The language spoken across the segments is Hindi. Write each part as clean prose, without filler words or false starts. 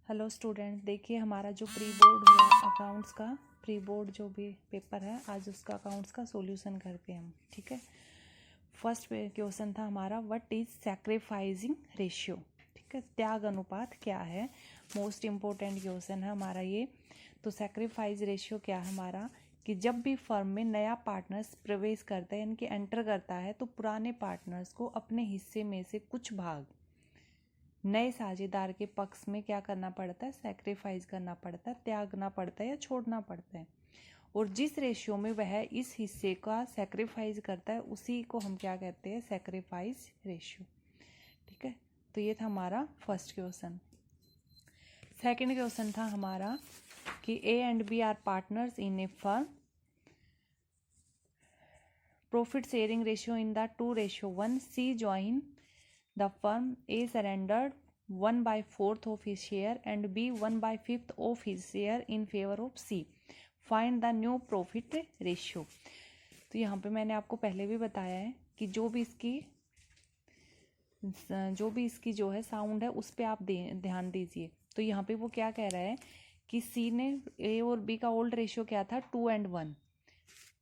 हेलो स्टूडेंट, देखिए हमारा जो प्री बोर्ड हुआ अकाउंट्स का, प्री बोर्ड जो भी पेपर है आज उसका अकाउंट्स का सॉल्यूशन करते हैं हम। ठीक है, फर्स्ट क्वेश्चन था हमारा व्हाट इज सैक्रिफाइसिंग रेशियो। ठीक है, त्याग अनुपात क्या है, मोस्ट इम्पोर्टेंट क्वेश्चन है हमारा ये। तो सैक्रिफाइस रेशियो क्या है हमारा कि जब भी फर्म में नया पार्टनर्स प्रवेश करता है यानी कि एंटर करता है तो पुराने पार्टनर्स को अपने हिस्से में से कुछ भाग नए साझेदार के पक्ष में क्या करना पड़ता है, सैक्रिफाइस करना पड़ता है, त्यागना पड़ता है या छोड़ना पड़ता है। और जिस रेशियो में वह इस हिस्से का सैक्रिफाइस करता है उसी को हम क्या कहते हैं, सैक्रिफाइस रेशियो। ठीक है, तो ये था हमारा फर्स्ट क्वेश्चन। सेकंड क्वेश्चन था हमारा कि A and B are partners in a firm, profit sharing ratio in the 2:1, C join the firm, A surrendered 1/4 of his share and B 1/5 of his share in favor of C. Find the new profit ratio. तो यहाँ पे मैंने आपको पहले भी बताया है कि जो भी इसकी जो है साउंड है उस पर आप ध्यान दीजिए। तो यहाँ पे वो क्या कह रहा है कि सी ने, ए और बी का ओल्ड रेशियो क्या था 2:1,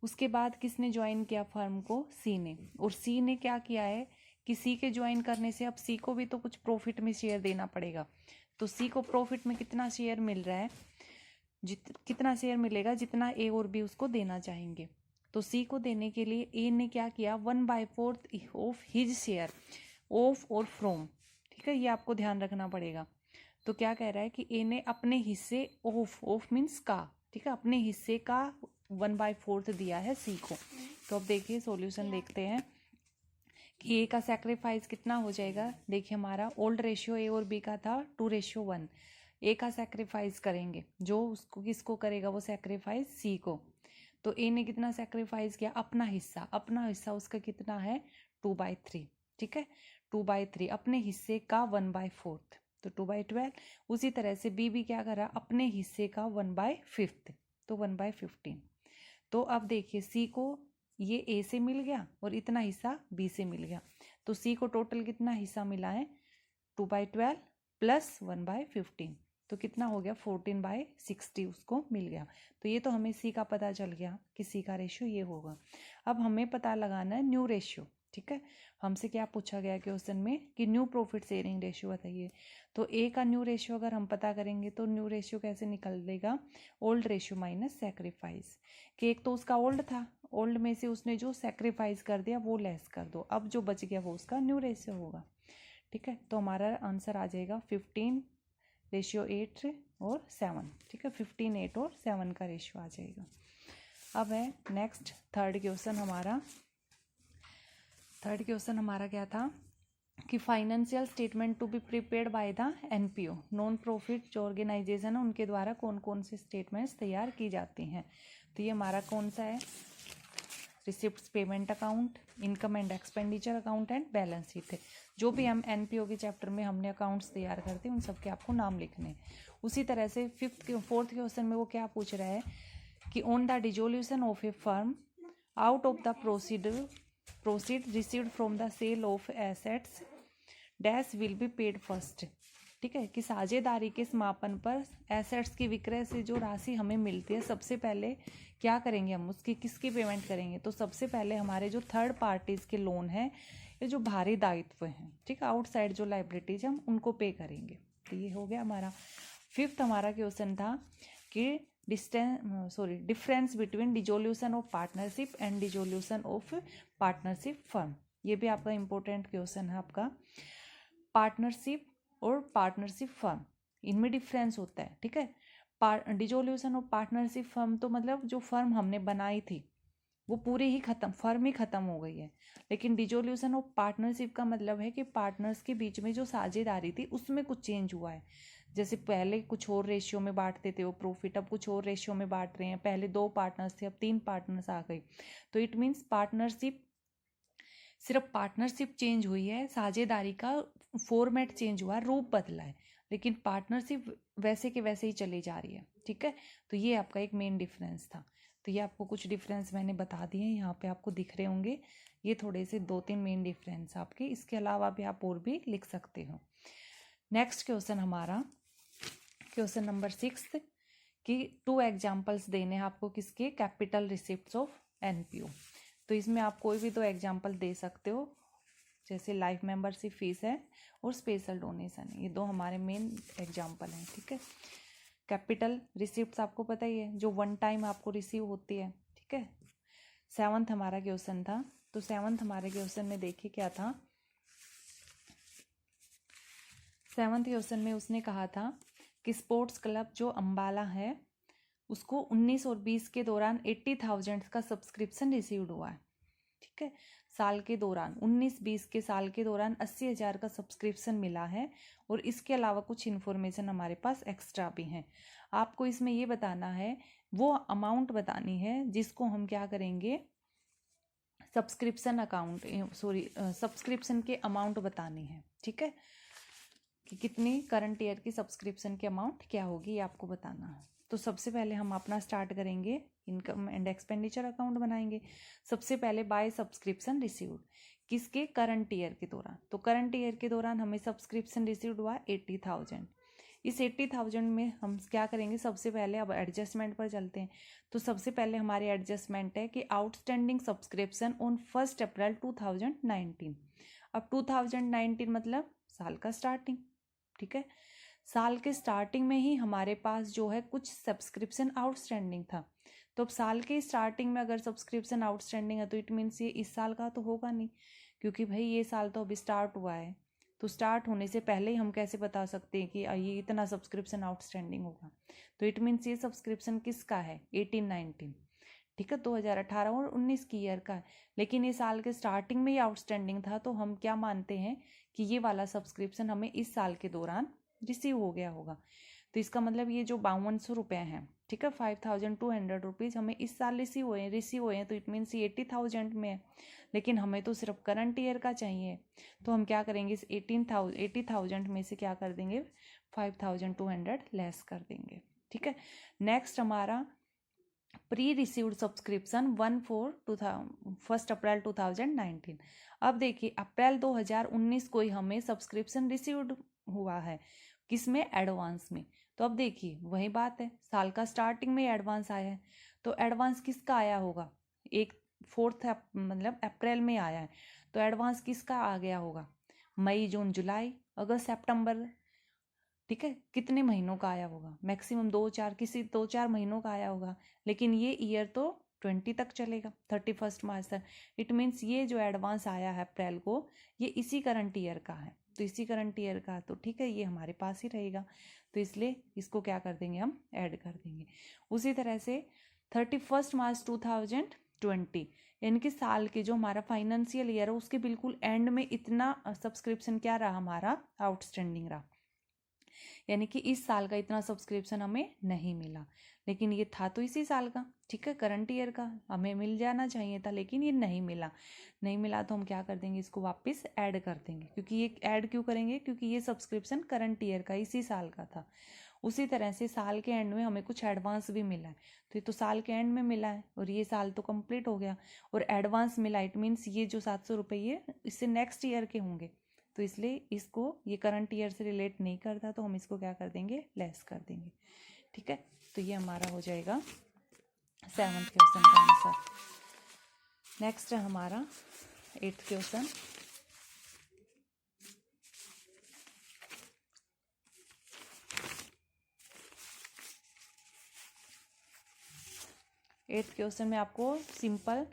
उसके बाद किसने ज्वाइन किया फर्म को, सी ने। और सी ने क्या किया है कि सी के ज्वाइन करने से अब सी को भी तो कुछ प्रॉफिट में शेयर देना पड़ेगा। तो सी को प्रॉफिट में कितना शेयर मिल रहा है, कितना शेयर मिलेगा जितना ए और बी उसको देना चाहेंगे। तो सी को देने के लिए ए ने क्या किया, 1/4 ऑफ हिज शेयर, ऑफ और फ्रॉम। ठीक है, ये आपको ध्यान रखना पड़ेगा। तो क्या कह रहा है कि ए ने अपने हिस्से, ऑफ मीन्स का, ठीक है, अपने हिस्से का 1/4 दिया है सी को। तो अब देखिए सॉल्यूशन देखते हैं कि ए का सैक्रिफाइस कितना हो जाएगा। देखिए हमारा ओल्ड रेशियो ए और बी का था 2:1, ए का सैक्रिफाइस करेंगे, जो उसको किसको करेगा वो सैक्रिफाइस, सी को। तो ए ने कितना सैक्रिफाइस किया, अपना हिस्सा उसका कितना है 2/3। ठीक है, 2/3 अपने हिस्से का 1/4, तो 2/12। उसी तरह से बी भी क्या करा, अपने हिस्से का 1/5, तो 1/15। तो अब देखिए सी को ये ए से मिल गया और इतना हिस्सा बी से मिल गया। तो सी को टोटल कितना हिस्सा मिला है, 2/12 प्लस 1/15, तो कितना हो गया 14/60 उसको मिल गया। तो ये तो हमें सी का पता चल गया कि सी का रेशियो ये होगा। अब हमें पता लगाना है न्यू रेशियो। ठीक है, हमसे क्या पूछा गया क्वेश्चन में कि न्यू प्रॉफिट शेयरिंग रेशियो बताइए। तो ए का न्यू रेशियो अगर हम पता करेंगे तो न्यू रेशियो कैसे निकल देगा, ओल्ड रेशियो माइनस सैक्रिफाइस। कि एक तो उसका ओल्ड था, ओल्ड में से उसने जो सैक्रिफाइस कर दिया वो लेस कर दो, अब जो बच गया वो उसका न्यू रेशियो होगा। ठीक है, तो हमारा आंसर आ जाएगा 15:8 और 7। ठीक है, 15, 8 और 7 का रेशियो आ जाएगा। अब है नेक्स्ट थर्ड क्वेश्चन हमारा क्या था कि financial statement to be prepared by the NPO, non profit जो ऑर्गेनाइजेशन है उनके द्वारा कौन कौन से स्टेटमेंट्स तैयार की जाती हैं। तो ये हमारा कौन सा है, receipts payment account, income and expenditure account and balance sheet है। जो भी हम एनपीओ के चैप्टर में हमने अकाउंट्स तैयार करते हैं उन सबके आपको नाम लिखने हैं। उसी तरह से फोर्थ क्वेश्चन में वो क्या पूछ रहा है कि on the dissolution of a firm out of the proceed received from the sale of assets dash will be paid first. ठीक है, कि साझेदारी के समापन पर एसेट्स की विक्रय से जो राशि हमें मिलती है सबसे पहले क्या करेंगे, हम उसकी किसकी पेमेंट करेंगे। तो सबसे पहले हमारे जो थर्ड पार्टीज के लोन है, ये जो भारी दायित्व हैं, ठीक है, आउटसाइड जो लाइबिलिटीज हम उनको पे करेंगे। तो ये हो गया हमारा। फिफ्थ हमारा क्वेश्चन था कि difference between dissolution of partnership and dissolution of partnership firm. ये भी आपका इंपॉर्टेंट क्वेश्चन है आपका। पार्टनरशिप और पार्टनरशिप फर्म, इनमें डिफरेंस होता है। ठीक है, डिसोल्यूशन ऑफ पार्टनरशिप फर्म तो मतलब जो फर्म हमने बनाई थी वो पूरी ही खत्म, फर्म ही खत्म हो गई है। लेकिन डिसोल्यूशन ऑफ पार्टनरशिप का मतलब है कि पार्टनर्स के बीच में जो साझेदारी थी उसमें कुछ चेंज हुआ है। जैसे पहले कुछ और रेशियो में बांटते थे वो प्रॉफिट, अब कुछ और रेशियो में बांट रहे हैं। पहले 2 पार्टनर्स थे, अब 3 पार्टनर्स आ गए। तो इट मीन्स पार्टनरशिप, सिर्फ पार्टनरशिप चेंज हुई है, साझेदारी का फॉर्मेट चेंज हुआ, रूप बदला है, लेकिन पार्टनरशिप वैसे के वैसे ही चली जा रही है। ठीक है, तो ये आपका एक मेन डिफरेंस था। तो ये आपको कुछ डिफरेंस मैंने बता दिए, यहाँ पे आपको दिख रहे होंगे। ये थोड़े से 2-3 मेन डिफरेंस आपके, इसके अलावा भी आप और भी लिख सकते हो। नेक्स्ट क्वेश्चन हमारा क्वेश्चन नंबर 6 कि 2 एग्जाम्पल्स देने हैं आपको किसके, कैपिटल रिसिप्ट्स ऑफ एनपीओ। तो इसमें आप कोई भी 2 एग्जाम्पल दे सकते हो, जैसे लाइफ मेंबरशिप फीस है और स्पेशल डोनेशन, ये 2 हमारे मेन एग्जाम्पल हैं। ठीक है, कैपिटल रिसिप्ट्स आपको पता ही है, जो वन टाइम आपको रिसीव होती है। ठीक है, 7th हमारा क्वेश्चन था। तो 7th हमारे क्वेश्चन में देखिए क्या था। 7th क्वेश्चन में उसने कहा था कि स्पोर्ट्स क्लब जो अंबाला है उसको 19 और 20 के दौरान 80,000 का सब्सक्रिप्शन रिसीव्ड हुआ है। ठीक है, साल के दौरान 19-20 के साल के दौरान 80,000 का सब्सक्रिप्शन मिला है, और इसके अलावा कुछ इन्फॉर्मेशन हमारे पास एक्स्ट्रा भी हैं। आपको इसमें ये बताना है, वो अमाउंट बतानी है जिसको हम क्या करेंगे, सब्सक्रिप्शन अकाउंट सब्सक्रिप्शन के अमाउंट बतानी है। ठीक है, कि कितनी करंट ईयर की सब्सक्रिप्शन की अमाउंट क्या होगी, ये आपको बताना है। तो सबसे पहले हम अपना स्टार्ट करेंगे, इनकम एंड एक्सपेंडिचर अकाउंट बनाएंगे। सबसे पहले बाय सब्सक्रिप्शन रिसीव्ड, किसके, करंट ईयर के दौरान। तो करंट ईयर के दौरान हमें सब्सक्रिप्शन रिसीव्ड हुआ 80,000। इस 80,000 में हम क्या करेंगे, सबसे पहले अब एडजस्टमेंट पर चलते हैं। तो सबसे पहले हमारी एडजस्टमेंट है कि आउटस्टैंडिंग सब्सक्रिप्शन ऑन 1 अप्रैल 2019। अब 2019 मतलब साल का स्टार्टिंग। ठीक है, साल के स्टार्टिंग में ही हमारे पास जो है कुछ सब्सक्रिप्शन आउटस्टैंडिंग था। तो अब साल के स्टार्टिंग में अगर सब्सक्रिप्शन आउटस्टैंडिंग है तो इट मीन्स ये इस साल का तो होगा नहीं, क्योंकि भाई ये साल तो अभी स्टार्ट हुआ है। तो स्टार्ट होने से पहले ही हम कैसे बता सकते हैं कि ये इतना सब्सक्रिप्शन आउटस्टैंडिंग होगा। तो इट मीन्स ये सब्सक्रिप्शन किसका है, 18-19। ठीक है, 2018 और 19 की ईयर का है, लेकिन ये साल के स्टार्टिंग में ही आउटस्टैंडिंग था, तो हम क्या मानते हैं कि ये वाला सब्सक्रिप्शन हमें इस साल के दौरान रिसीव हो गया होगा। तो इसका मतलब ये जो 5200 रुपये हैं, ठीक है, 5200 रुपीज़ हमें इस साल रिसीव हुए हैं, तो इट मीन्स ये 80,000 में है, लेकिन हमें तो सिर्फ करंट ईयर का चाहिए। तो हम क्या करेंगे, इस 80,000 में से क्या कर देंगे, 5200 लेस कर देंगे। ठीक है, नेक्स्ट हमारा प्री रिसीव्ड सब्सक्रिप्शन 1 अप्रैल 2019। अब देखिए, अप्रैल 2019 को ही हमें सब्सक्रिप्शन रिसीव्ड हुआ है, किसमें, एडवांस में। तो अब देखिए वही बात है, साल का स्टार्टिंग में एडवांस आया है, तो एडवांस किसका आया होगा, 4 मतलब अप्रैल में आया है, तो एडवांस किसका आ गया होगा, मई जून जुलाई अगस्त सितंबर। ठीक है, कितने महीनों का आया होगा, मैक्सिमम 2-4 महीनों का आया होगा, लेकिन ये ईयर तो 20 तक चलेगा, 31 मार्च तक। इट मीन्स ये जो एडवांस आया है अप्रैल को, ये इसी करंट ईयर का है, तो इसी करंट ईयर का, तो ठीक है, ये हमारे पास ही रहेगा, तो इसलिए इसको क्या कर देंगे, हम ऐड कर देंगे। उसी तरह से 31 मार्च 2020, यानी कि साल के जो हमारा फाइनेंशियल ईयर है उसके बिल्कुल एंड में इतना सब्सक्रिप्शन क्या रहा, हमारा आउटस्टैंडिंग रहा, यानी कि इस साल का इतना सब्सक्रिप्शन हमें नहीं मिला, लेकिन ये था तो इसी साल का। ठीक है, करंट ईयर का हमें मिल जाना चाहिए था, लेकिन ये नहीं मिला तो हम क्या कर देंगे, इसको वापस ऐड कर देंगे, क्योंकि ये ऐड क्यों करेंगे, क्योंकि ये सब्सक्रिप्शन करंट ईयर का इसी साल का था। उसी तरह से साल के एंड में हमें कुछ एडवांस भी मिला है, तो ये तो साल के एंड में मिला है और ये साल तो कंप्लीट हो गया, और एडवांस मिला, इट मीन्स ये जो 700 रुपये ये इससे नेक्स्ट ईयर के होंगे, तो इसलिए इसको ये करंट ईयर से रिलेट नहीं करता, तो हम इसको क्या कर देंगे, लेस कर देंगे। ठीक है, तो ये हमारा हो जाएगा 7th क्वेश्चन का आंसर। नेक्स्ट है हमारा 8th क्वेश्चन। एट्थ क्वेश्चन में आपको सिंपल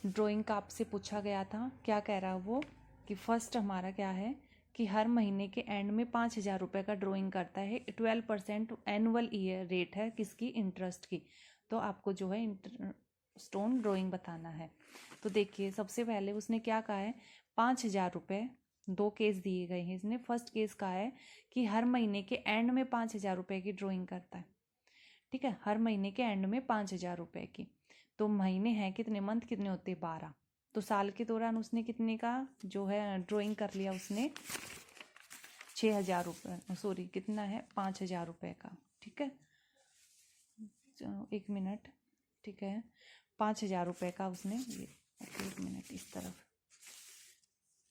ड्राइंग का आपसे पूछा गया था। क्या कह रहा है वो, कि फर्स्ट हमारा क्या है कि हर महीने के एंड में 5,000 रुपये का ड्राइंग करता है, 12% एनुअल ईयर रेट है किसकी, इंटरेस्ट की। तो आपको जो है स्टोन ड्राइंग बताना है। तो देखिए सबसे पहले उसने क्या कहा है, 5,000 रुपये, 2 केस दिए गए हैं इसने। फर्स्ट केस कहा है कि हर महीने के एंड में 5,000 रुपये की ड्राइंग करता है। ठीक है, हर महीने के एंड में 5,000 रुपये की। तो महीने हैं कितने, मंथ कितने होते हैं, 12। तो साल के दौरान उसने कितने का जो है ड्राइंग कर लिया, उसने 6,000 रुपये, सॉरी कितना है, 5,000 रुपये का। ठीक है, 1 मिनट, ठीक है, 5,000 रुपये का उसने, ये 1 मिनट, इस तरफ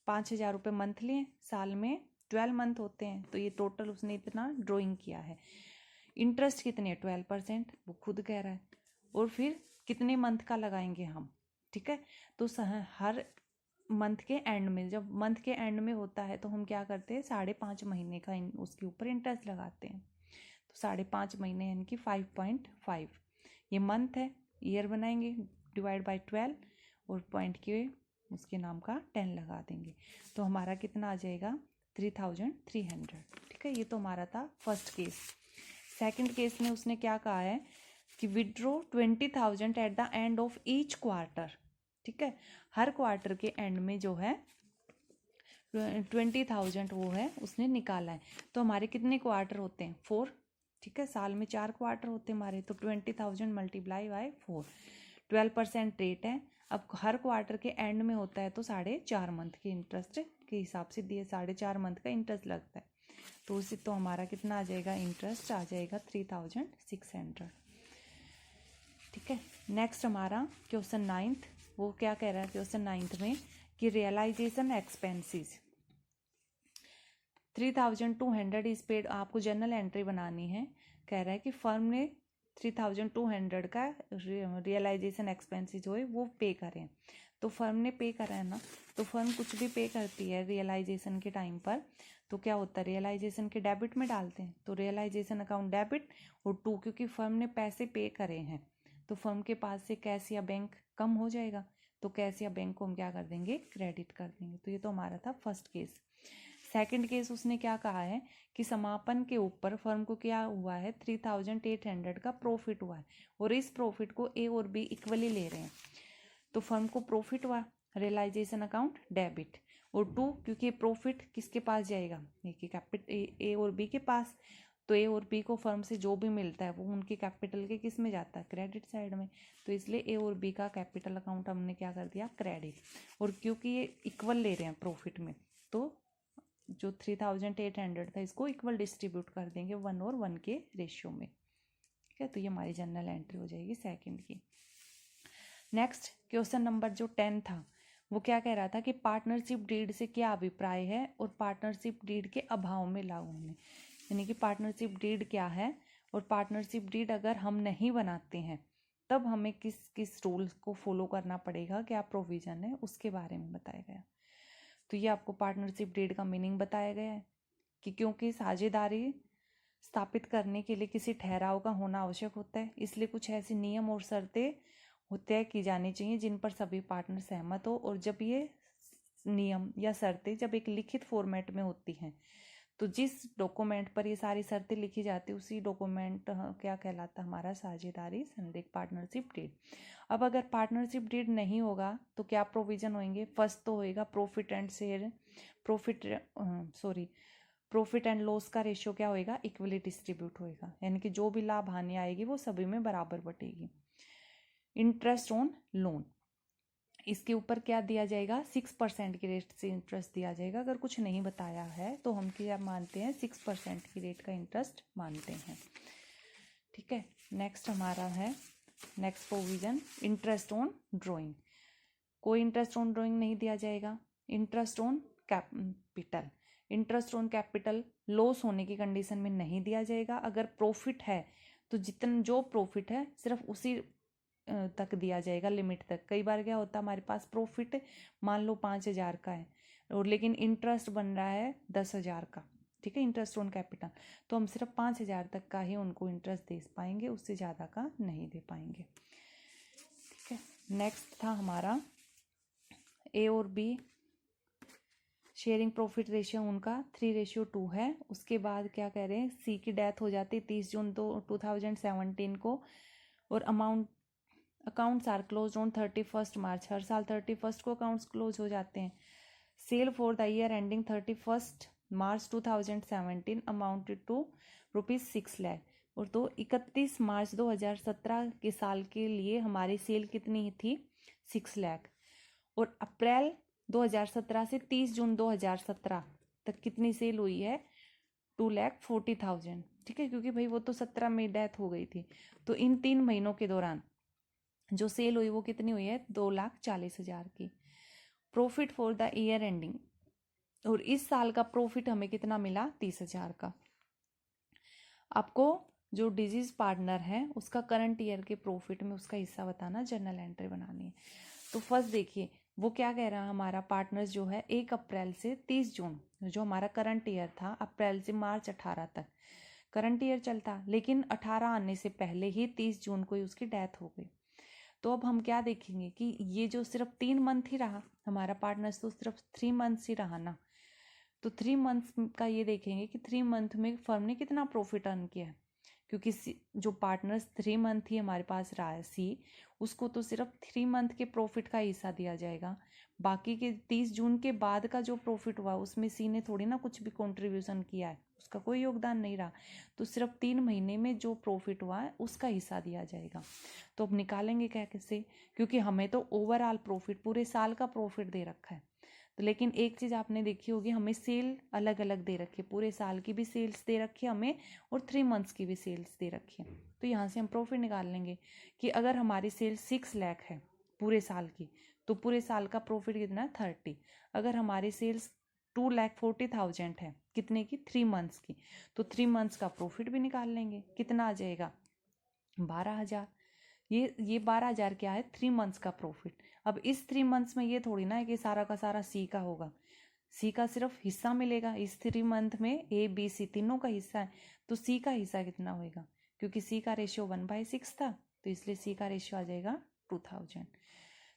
5,000 रुपये मंथली, साल में 12 मंथ होते हैं, तो ये टोटल उसने इतना ड्राइंग किया है। इंटरेस्ट कितने 12%, वो खुद कह रहा है। और फिर कितने मंथ का लगाएंगे हम, ठीक है। तो हर मंथ के एंड में, जब मंथ के एंड में होता है तो हम क्या करते हैं, 5.5 महीने का उसके ऊपर इंटरेस्ट लगाते हैं। तो 5.5 महीने यानी कि 5.5, ये मंथ है, ईयर बनाएंगे, डिवाइड बाय 12 और पॉइंट के उसके नाम का 10 लगा देंगे। तो हमारा कितना आ जाएगा 3300, ठीक है। ये तो हमारा था फर्स्ट केस। सेकंड केस में उसने क्या कहा है कि withdraw 20,000 at the end of each quarter, ठीक है। हर क्वार्टर के एंड में जो है 20,000 वो है उसने निकाला है। तो हमारे कितने क्वार्टर होते हैं 4, ठीक है। साल में 4 क्वार्टर होते हैं हमारे, तो 20,000 मल्टीप्लाई बाय 4, 12% रेट है। अब हर क्वार्टर के एंड में होता है तो 4.5 मंथ के इंटरेस्ट के हिसाब से दिए, 4.5 मंथ का इंटरेस्ट लगता है। तो उसी तो हमारा कितना आ जाएगा, इंटरेस्ट आ जाएगा 3600, ठीक है। नेक्स्ट हमारा क्वेश्चन 9th, वो क्या कह रहा है क्वेश्चन 9th में कि रियलाइजेशन एक्सपेंसेस 3200 इज पेड। आपको जर्नल एंट्री बनानी है। कह रहा है कि फर्म ने 3200 का रियलाइजेशन एक्सपेंसेस जो है वो पे करें। तो फर्म ने पे करा है ना, तो फर्म कुछ भी पे करती है रियलाइजेशन के टाइम पर तो क्या होता है, रियलाइजेशन के डेबिट में डालते हैं। तो रियलाइजेशन अकाउंट डेबिट, और 2 क्योंकि फर्म ने पैसे पे करे हैं तो फर्म के पास से कैश या बैंक कम हो जाएगा, तो कैश या बैंक को हम क्या कर देंगे, क्रेडिट कर देंगे। तो ये तो हमारा था फर्स्ट केस। सेकंड केस उसने क्या कहा है कि समापन के ऊपर फर्म को क्या हुआ है, 3800 का प्रॉफिट हुआ है और इस प्रॉफिट को ए और बी इक्वली ले रहे हैं। तो फर्म को प्रॉफिट हुआ, रियलाइजेशन अकाउंट डेबिट, और 2 क्योंकि प्रॉफिट किसके पास जाएगा, ए और बी के पास। तो ए और बी को फर्म से जो भी मिलता है वो उनके कैपिटल के किस में जाता है, क्रेडिट साइड में। तो इसलिए ए और बी का कैपिटल अकाउंट हमने क्या कर दिया, क्रेडिट। और क्योंकि ये इक्वल ले रहे हैं प्रॉफिट में, तो जो 3800 था इसको इक्वल डिस्ट्रीब्यूट कर देंगे 1 और 1 के रेशियो में, ठीक है। तो ये हमारी जनरल एंट्री हो जाएगी सेकंड की। नेक्स्ट क्वेश्चन नंबर जो 10 था वो क्या कह रहा था कि पार्टनरशिप डीड से क्या अभिप्राय है और पार्टनरशिप डीड के अभाव में लागू होने, यानी कि पार्टनरशिप डीड क्या है और पार्टनरशिप डीड अगर हम नहीं बनाते हैं तब हमें किस किस रूल्स को फॉलो करना पड़ेगा, क्या प्रोविजन है, उसके बारे में बताया गया। तो ये आपको पार्टनरशिप डीड का मीनिंग बताया गया है कि क्योंकि साझेदारी स्थापित करने के लिए किसी ठहराव का होना आवश्यक होता है, इसलिए कुछ ऐसे नियम और शर्तें तय की जानी चाहिए जिन पर सभी पार्टनर सहमत हो। और जब ये नियम या शर्तें जब एक लिखित फॉर्मेट में होती हैं तो जिस डॉक्यूमेंट पर ये सारी शर्तें लिखी जाती है उसी डॉक्यूमेंट क्या कहलाता है, हमारा साझेदारी संधि, पार्टनरशिप डीड। अब अगर पार्टनरशिप डीड नहीं होगा तो क्या प्रोविजन होंगे, फर्स्ट तो होएगा profit and share, profit and loss का रेशियो क्या होएगा, इक्वली डिस्ट्रीब्यूट होएगा, यानी कि जो भी लाभ हानि आएगी वो सभी में बराबर बटेगी। इंटरेस्ट ऑन लोन, इसके ऊपर क्या दिया जाएगा, 6% की रेट से इंटरेस्ट दिया जाएगा। अगर कुछ नहीं बताया है तो हम क्या मानते हैं, 6% की रेट का इंटरेस्ट मानते हैं, ठीक है। नेक्स्ट हमारा है next provision interest on drawing, कोई इंटरेस्ट ऑन ड्राइंग नहीं दिया जाएगा। Interest on capital, interest on capital loss होने की कंडीशन में नहीं दिया जाएगा। अगर प्रॉफिट है तो जितना जो प्रॉफिट है सिर्फ उसी तक दिया जाएगा, लिमिट तक। कई बार क्या होता है, हमारे पास प्रॉफिट मान लो 5,000 का है और लेकिन इंटरेस्ट बन रहा है 10,000 का, ठीक है, इंटरेस्ट ऑन कैपिटल, तो हम सिर्फ 5,000 तक का ही उनको इंटरेस्ट दे पाएंगे, उससे ज़्यादा का नहीं दे पाएंगे, ठीक है। नेक्स्ट था हमारा ए और बी शेयरिंग प्रॉफिट रेशियो, उनका 3:2 है। उसके बाद क्या कह रहे हैं, सी की डेथ हो जाती है 30 जून 2017 को, और accounts are close on 31 March, हर साल 31 को अकाउंट्स क्लोज हो जाते हैं। Sale for the year ending 31 March 2017 amounted to ₹6 lakh, और तो 31 मार्च 2017 के साल के लिए हमारी सेल कितनी थी, 6 लाख। और अप्रैल 2017 से 30 जून 2017 तक कितनी सेल हुई है, 2,40,000, ठीक है, क्योंकि भाई वो तो 17 में डेथ हो गई थी। तो इन 3 महीनों के दौरान जो सेल हुई वो कितनी हुई है, 2,40,000 की। Profit for the year ending और इस साल का प्रॉफिट हमें कितना मिला, 30,000 का। आपको जो डिजीज पार्टनर है उसका करंट ईयर के प्रॉफिट में उसका हिस्सा बताना, जर्नल एंट्री बनानी है। तो फर्स्ट देखिए वो क्या कह रहा है, हमारा पार्टनर्स जो है 1 अप्रैल से 30 जून, जो हमारा करंट ईयर था, अप्रैल से मार्च 18 तक करंट ईयर चलता, लेकिन 18 आने से पहले ही 30 जून को ही उसकी डेथ हो गई। तो अब हम क्या देखेंगे कि ये जो सिर्फ 3 मंथ ही रहा हमारा पार्टनर्स, तो सिर्फ 3 मंथ्स ही रहा ना, तो 3 मंथ्स का ये देखेंगे कि 3 मंथ में फर्म ने कितना प्रॉफिट अर्न किया है, क्योंकि जो पार्टनर्स 3 मंथ ही हमारे पास रहा है सी, उसको तो सिर्फ 3 मंथ के प्रॉफिट का हिस्सा दिया जाएगा। बाकी के 30 जून के बाद का जो प्रॉफिट हुआ उसमें सी ने थोड़ी ना कुछ भी कंट्रीब्यूशन किया है, उसका कोई योगदान नहीं रहा, तो सिर्फ 3 महीने में जो प्रॉफिट हुआ है उसका हिस्सा दिया जाएगा। तो अब निकालेंगे क्या कैसे, क्योंकि हमें तो ओवरऑल प्रॉफिट पूरे साल का प्रॉफिट दे रखा है। तो लेकिन एक चीज़ आपने देखी होगी, हमें सेल अलग अलग दे रखी है, पूरे साल की भी सेल्स दे रखी है हमें और 3 मंथ्स की भी सेल्स दे रखी है। तो यहाँ से हम प्रॉफिट निकाल लेंगे कि अगर हमारी सेल्स 6 लाख है पूरे साल की, तो पूरे साल का प्रॉफिट कितना है, 30। अगर हमारी सेल्स 2,40,000 है कितने की, 3 मंथ्स की, तो 3 मंथ्स का प्रॉफिट भी निकाल लेंगे, कितना आ जाएगा, 12,000। ये 12,000 क्या है, 3 मंथ्स का प्रॉफिट। अब इस 3 मंथ्स में ये थोड़ी ना है कि सारा का सारा सी का होगा, सी का सिर्फ हिस्सा मिलेगा। इस 3 मंथ में ए बी सी तीनों का हिस्सा है, तो सी का हिस्सा कितना होगा, क्योंकि सी का रेशियो 1/6 था, तो इसलिए सी का रेशियो आ जाएगा 2,000।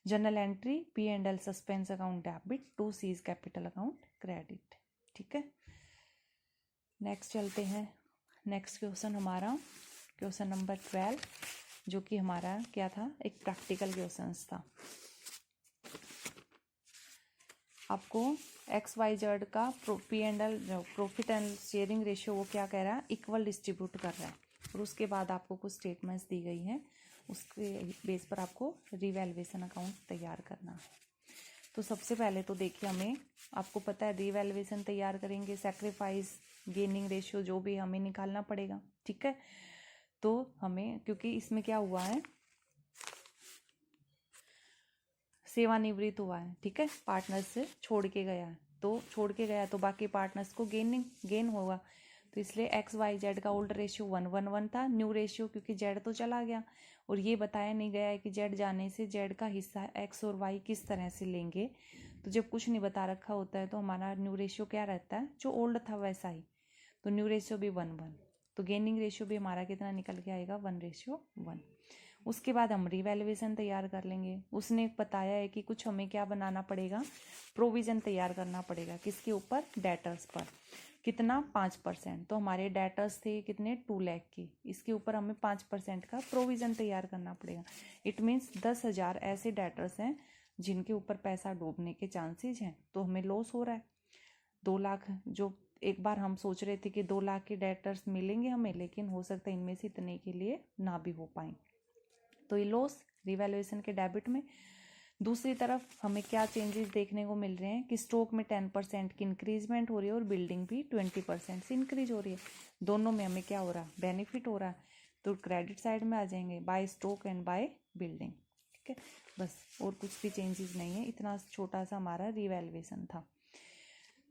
General entry P and L suspense account debit to C's capital account credit. ठीक है, नेक्स्ट चलते हैं। नेक्स्ट क्वेश्चन हमारा क्वेश्चन नंबर 12, जो कि हमारा क्या था, एक प्रैक्टिकल क्वेश्चन था। आपको एक्स वाई जेड का P and L profit and sharing ratio वो क्या कह रहा है, इक्वल डिस्ट्रीब्यूट कर रहा है, और उसके बाद आपको कुछ स्टेटमेंट्स दी गई हैं, उसके बेस पर आपको रिवैल्यूएशन अकाउंट तैयार करना है। तो सबसे पहले तो देखिए हमें, आपको पता है रिवैल्यूएशन तैयार करेंगे, सैक्रिफाइस गेनिंग रेशियो जो भी हमें निकालना पड़ेगा। ठीक है, तो हमें क्योंकि इसमें क्या हुआ है, सेवानिवृत्त हुआ है, ठीक है, पार्टनर्स से छोड़ के गया है, तो छोड़ के गया तो बाकी पार्टनर्स को गेन होगा, तो इसलिए एक्स वाई जेड का ओल्ड रेशियो 1:1 था, न्यू रेशियो क्योंकि जेड तो चला गया, और ये बताया नहीं गया है कि जेड जाने से जेड का हिस्सा एक्स और वाई किस तरह से लेंगे। तो जब कुछ नहीं बता रखा होता है तो हमारा न्यू रेशियो क्या रहता है, जो ओल्ड था वैसा ही, तो न्यू रेशियो भी 1:1, तो गेनिंग रेशियो भी हमारा कितना निकल के आएगा, 1:1। उसके बाद हम रिवैल्यूएशन तैयार कर लेंगे। उसने बताया है कि कुछ हमें क्या बनाना पड़ेगा, प्रोविजन तैयार करना पड़ेगा, किसके ऊपर, डेटर्स पर, कितना, 5%। तो हमारे डेटर्स थे कितने, 2 लाख के, इसके ऊपर हमें 5% का प्रोविजन तैयार करना पड़ेगा। इट मीन्स 10,000 ऐसे डेटर्स हैं जिनके ऊपर पैसा डूबने के चांसेस हैं, तो हमें लॉस हो रहा है। 2 लाख, जो एक बार हम सोच रहे थे कि 2 लाख के डेटर्स मिलेंगे हमें, लेकिन हो सकता है इनमें से इतने के लिए ना भी हो पाए, तो ये लॉस रिवैल्यूएशन के डेबिट में। दूसरी तरफ हमें क्या चेंजेस देखने को मिल रहे हैं कि स्टॉक में 10% की इंक्रीजमेंट हो रही है और बिल्डिंग भी 20% से इंक्रीज हो रही है, दोनों में हमें क्या हो रहा है, बेनिफिट हो रहा है, तो क्रेडिट साइड में आ जाएंगे, by stock and by building. ठीक है, बस और कुछ भी चेंजेस नहीं है, इतना छोटा सा हमारा रिवैल्यूएशन था।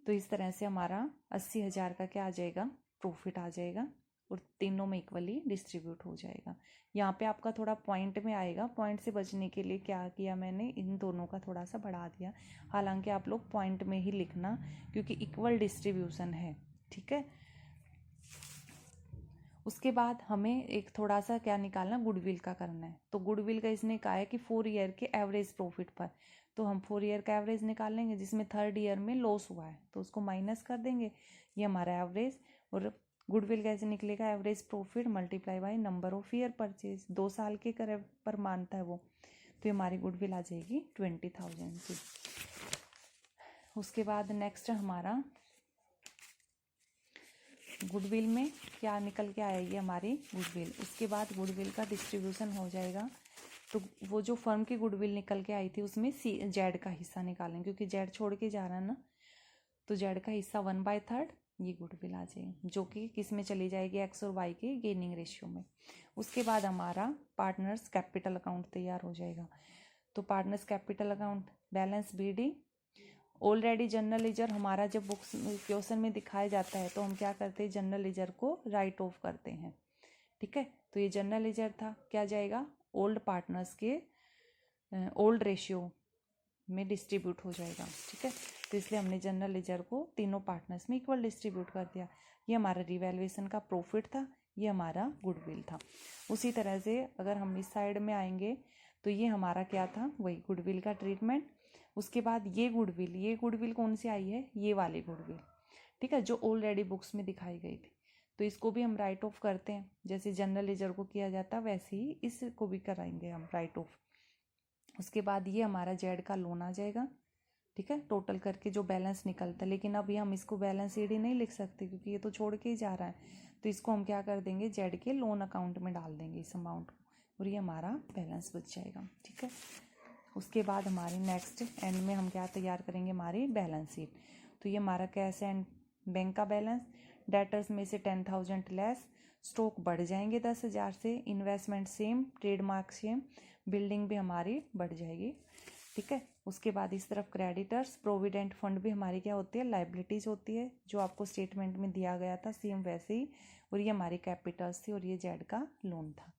तो इस तरह से हमारा 80,000 का क्या आ जाएगा, प्रॉफिट आ जाएगा, और तीनों में इक्वली डिस्ट्रीब्यूट हो जाएगा। यहाँ पे आपका थोड़ा पॉइंट में आएगा, पॉइंट से बचने के लिए क्या किया मैंने, इन दोनों का थोड़ा सा बढ़ा दिया, हालांकि आप लोग पॉइंट में ही लिखना क्योंकि इक्वल डिस्ट्रीब्यूशन है। ठीक है, उसके बाद हमें एक थोड़ा सा क्या निकालना, गुडविल का करना है। तो गुडविल का इसने कहा है कि 4 ईयर के एवरेज प्रॉफिट पर, तो हम 4 ईयर का एवरेज निकाल लेंगे, जिसमें 3rd ईयर में लॉस हुआ है तो उसको माइनस कर देंगे, ये हमारा एवरेज। और गुडविल कैसे निकलेगा, average profit multiply by number of year purchase, 2 साल के करे पर मानता है वो, तो ये हमारी गुडविल आ जाएगी 20,000 की। उसके बाद नेक्स्ट हमारा गुडविल में क्या निकल के आएगी, हमारी गुडविल। उसके बाद गुडविल का डिस्ट्रीब्यूशन हो जाएगा, तो वो जो फर्म की गुडविल निकल के आई थी उसमें जेड का हिस्सा निकालेंगे, क्योंकि जेड छोड़ के जा रहा है ना, तो जेड का हिस्सा 1/3 ये गुडविल आ जाएगी, जो कि किस में चली जाएगी, एक्स और वाई के गेनिंग रेशियो में। उसके बाद हमारा पार्टनर्स कैपिटल अकाउंट तैयार हो जाएगा, तो partners capital account balance BD already general ledger हमारा जब बुक्स क्वेश्चन में दिखाया जाता है तो हम क्या करते हैं, जनरल लेजर को राइट ऑफ करते हैं। ठीक है, तो ये जनरल लेजर था, क्या जाएगा, ओल्ड पार्टनर्स के ओल्ड रेशियो में डिस्ट्रीब्यूट हो जाएगा। ठीक है, तो इसलिए हमने जनरल लेजर को तीनों पार्टनर्स में इक्वल डिस्ट्रीब्यूट कर दिया। ये हमारा रिवैल्यूएशन का प्रॉफिट था, ये हमारा गुडविल था। उसी तरह से अगर हम इस साइड में आएंगे तो ये हमारा क्या था, वही गुडविल का ट्रीटमेंट। उसके बाद ये गुडविल कौन सी आई है, ये वाली गुडविल, ठीक है, जो ऑलरेडी बुक्स में दिखाई गई थी। तो इसको भी हम राइट ऑफ करते हैं, जैसे जनरल लेजर को किया जाता है वैसे ही इसको भी कराएंगे हम राइट ऑफ। उसके बाद ये हमारा जेड का लोन आ जाएगा। ठीक है, टोटल करके जो बैलेंस निकलता है, लेकिन अभी हम इसको बैलेंस शीट ही नहीं लिख सकते क्योंकि ये तो छोड़ के ही जा रहा है। तो इसको हम क्या कर देंगे, जेड के लोन अकाउंट में डाल देंगे इस अमाउंट को, और ये हमारा बैलेंस बच जाएगा। ठीक है, उसके बाद हमारे नेक्स्ट एंड में हम क्या तैयार करेंगे, हमारी बैलेंस शीट। तो ये हमारा कैश एंड बैंक का बैलेंस, डेटर्स में से 10,000 लेस, स्टॉक बढ़ जाएंगे 10,000 से, investment same, trademark same, building भी हमारी बढ़ जाएगी। ठीक है, उसके बाद इस तरफ क्रेडिटर्स, प्रोविडेंट फंड भी हमारी क्या होती है, लाइबिलिटीज होती है, जो आपको स्टेटमेंट में दिया गया था सेम वैसे ही, और ये हमारी कैपिटल्स थी और ये जेड का लोन था।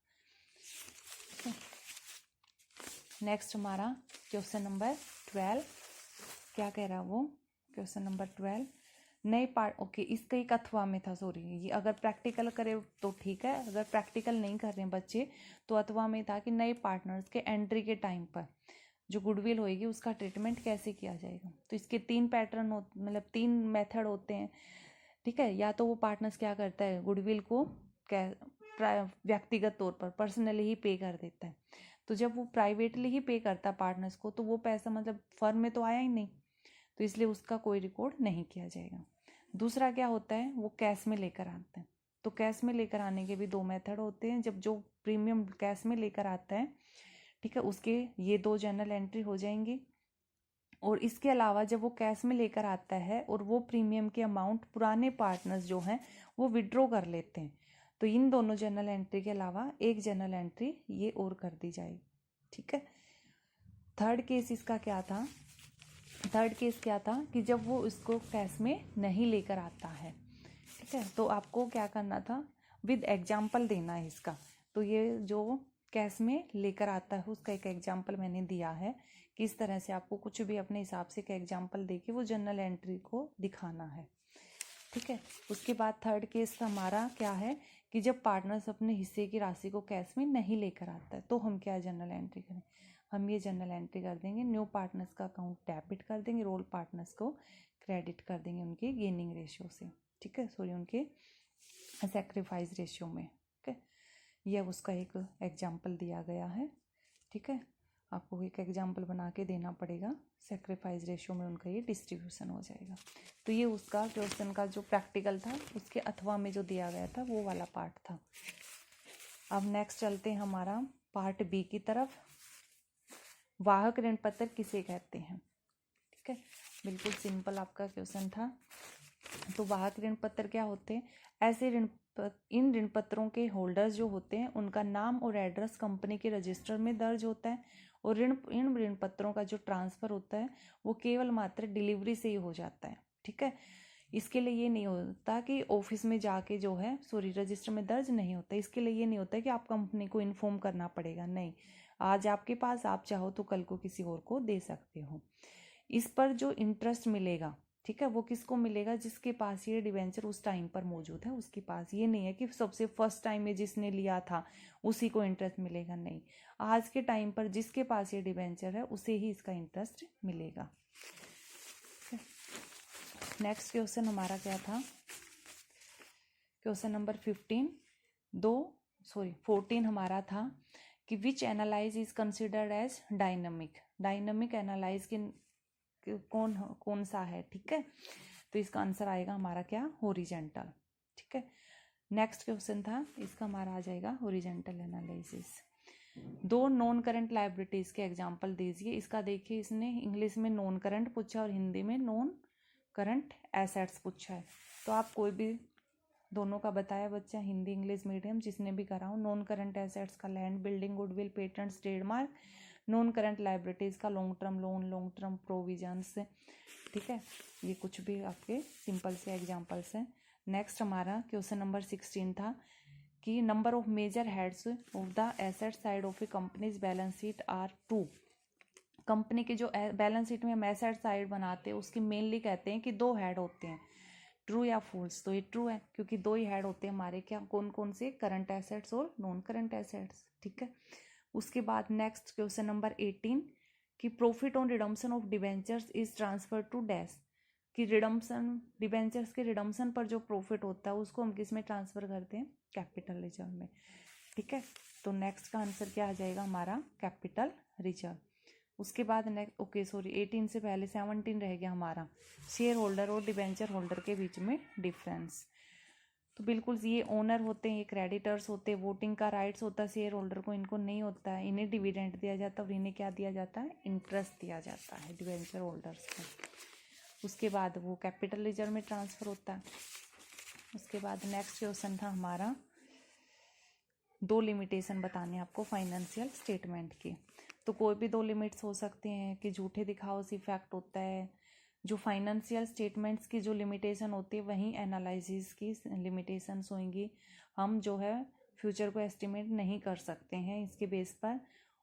नेक्स्ट हमारा क्वेश्चन नंबर 12 क्या कह रहा है वो, क्वेश्चन नंबर 12 नए पार्ट, ओके इसका एक अथवा में था, सॉरी, ये अगर प्रैक्टिकल करे तो ठीक है, अगर प्रैक्टिकल नहीं कर रहे हैं बच्चे तो अथवा में था कि नए पार्टनर्स के एंट्री के टाइम पर जो गुडविल होएगी उसका ट्रीटमेंट कैसे किया जाएगा। तो इसके 3 पैटर्न मतलब 3 मेथड होते हैं। ठीक है, या तो वो पार्टनर्स क्या करता है, गुडविल को व्यक्तिगत तौर पर पर्सनली ही पे कर देता है। तो जब वो प्राइवेटली ही पे करता है पार्टनर्स को, तो वो पैसा मतलब फर्म में तो आया ही नहीं, तो इसलिए उसका कोई रिकॉर्ड नहीं किया जाएगा। दूसरा क्या होता है, वो कैश में लेकर आते हैं। तो कैश में लेकर आने के भी 2 मेथड होते हैं। जब जो प्रीमियम कैश में लेकर आता है, ठीक है, उसके ये 2 जर्नल एंट्री हो जाएंगी। और इसके अलावा जब वो कैश में लेकर आता है और वो प्रीमियम के अमाउंट पुराने पार्टनर्स जो हैं वो विड्रॉ कर लेते हैं, तो इन दोनों जर्नल एंट्री के अलावा एक जर्नल एंट्री ये और कर दी जाएगी। ठीक है, थर्ड केस इसका क्या था, थर्ड केस क्या था कि जब वो इसको कैश में नहीं लेकर आता है, ठीक है, तो आपको क्या करना था, विद एग्जाम्पल देना है इसका। तो ये जो कैश में लेकर आता है उसका एक एग्जाम्पल मैंने दिया है, किस तरह से आपको कुछ भी अपने हिसाब से एक एग्जाम्पल दे के वो जर्नल एंट्री को दिखाना है। ठीक है, उसके बाद थर्ड केस हमारा क्या है कि जब पार्टनर्स अपने हिस्से की राशि को कैश में नहीं लेकर आता है तो हम क्या जर्नल एंट्री करें, हम ये जर्नल एंट्री कर देंगे, न्यू पार्टनर्स का अकाउंट डेबिट कर देंगे, रोल पार्टनर्स को क्रेडिट कर देंगे उनके गेनिंग रेशियो से। ठीक है, सॉरी, उनके सेक्रीफाइस रेशियो में। ठीक है, यह उसका एक एग्जाम्पल दिया गया है। ठीक है, आपको एक एग्जाम्पल बना के देना पड़ेगा, सेक्रीफाइस रेशियो में उनका ये डिस्ट्रीब्यूशन हो जाएगा। तो ये उसका क्वेश्चन का जो प्रैक्टिकल था उसके अथवा में जो दिया गया था वो वाला पार्ट था। अब नेक्स्ट चलते हैं हमारा पार्ट बी की तरफ, वाहक ऋण पत्र किसे कहते हैं। ठीक है, बिल्कुल सिंपल आपका क्वेश्चन था। तो वाहक ऋण पत्र क्या होते हैं, ऐसे इन ऋण पत्रों के होल्डर्स जो होते हैं उनका नाम और एड्रेस कंपनी के रजिस्टर में दर्ज होता है, और इन ऋण पत्रों का जो ट्रांसफर होता है वो केवल मात्र डिलीवरी से ही हो जाता है। ठीक है, इसके लिए ये नहीं होता कि ऑफिस में जाके जो है, सॉरी, रजिस्टर में दर्ज नहीं होता, इसके लिए ये नहीं होता कि आप कंपनी को इन्फॉर्म करना पड़ेगा, नहीं, आज आपके पास, आप चाहो तो कल को किसी और को दे सकते हो। इस पर जो इंटरेस्ट मिलेगा, ठीक है, वो किसको मिलेगा, जिसके पास ये डिवेंचर उस टाइम पर मौजूद है उसके पास। ये नहीं है कि सबसे फर्स्ट टाइम में जिसने लिया था उसी को इंटरेस्ट मिलेगा, नहीं, आज के टाइम पर जिसके पास ये डिवेंचर है उसे ही इसका इंटरेस्ट मिलेगा। नेक्स्ट क्वेश्चन हमारा क्या था, क्वेश्चन नंबर 14 हमारा था कि which analyse is considered as dynamic. Dynamic analyse के कौन सा है। ठीक है, तो इसका आंसर आएगा हमारा क्या, हॉरिजेंटल। ठीक है, नेक्स्ट क्वेश्चन था इसका हमारा आ जाएगा horizontal analysis. 2 non current liabilities के एग्जांपल दीजिए। इसका देखिए, इसने इंग्लिश में नॉन करंट पूछा और हिंदी में नॉन करंट एसेट्स पूछा है, तो आप कोई भी दोनों का बताया बच्चा, हिंदी इंग्लिश मीडियम जिसने भी करा हो। नॉन करंट एसेट्स का land, building, goodwill, patents, trademark. Non current liabilities का long term loan, long term provisions, ठीक है, ये कुछ भी आपके सिंपल से एग्जांपल्स हैं। नेक्स्ट हमारा क्वेश्चन नंबर 16 था कि number of major heads of the asset side of a company's balance sheet are 2। Company के जो बैलेंस शीट में हम एसेट साइड बनाते हैं उसकी मेनली कहते हैं कि 2 हेड होते हैं। ट्रू या फॉल्स? तो ये ट्रू है, क्योंकि 2 ही हेड होते हैं हमारे, क्या कौन कौन से? करंट एसेट्स और नॉन करंट एसेट्स। ठीक है, उसके बाद नेक्स्ट क्वेश्चन नंबर 18 कि profit on redemption of debentures is transfer to dash. कि रिडम्पशन, डिबेंचर्स के रिडम्पशन पर जो प्रॉफिट होता है उसको हम किस में ट्रांसफर करते हैं? कैपिटल रिजर्व में। ठीक है, तो नेक्स्ट का आंसर क्या आ जाएगा हमारा? Capital reserve. उसके बाद नेक्स्ट, ओके सॉरी 18 से पहले 17 रह गया हमारा, शेयर होल्डर और डिबेंचर होल्डर के बीच में डिफरेंस। तो बिल्कुल ये ओनर होते हैं, ये क्रेडिटर्स होते हैं, वोटिंग का राइट्स होता है शेयर होल्डर को, इनको नहीं होता है। इन्हें डिविडेंड दिया जाता है और इन्हें क्या दिया जाता है? इंटरेस्ट दिया जाता है डिबेंचर होल्डर्स को। उसके बाद वो कैपिटल रिजर्व में ट्रांसफर होता है। उसके बाद नेक्स्ट क्वेश्चन था हमारा, 2 लिमिटेशन बताने आपको फाइनेंशियल स्टेटमेंट की। तो कोई भी 2 लिमिट्स हो सकते हैं कि झूठे दिखाओ से इफेक्ट होता है। जो फाइनेंशियल स्टेटमेंट्स की जो लिमिटेशन होती है वहीं एनालिसिस की लिमिटेशंस होंगी। हम जो है फ्यूचर को एस्टिमेट नहीं कर सकते हैं इसके बेस पर,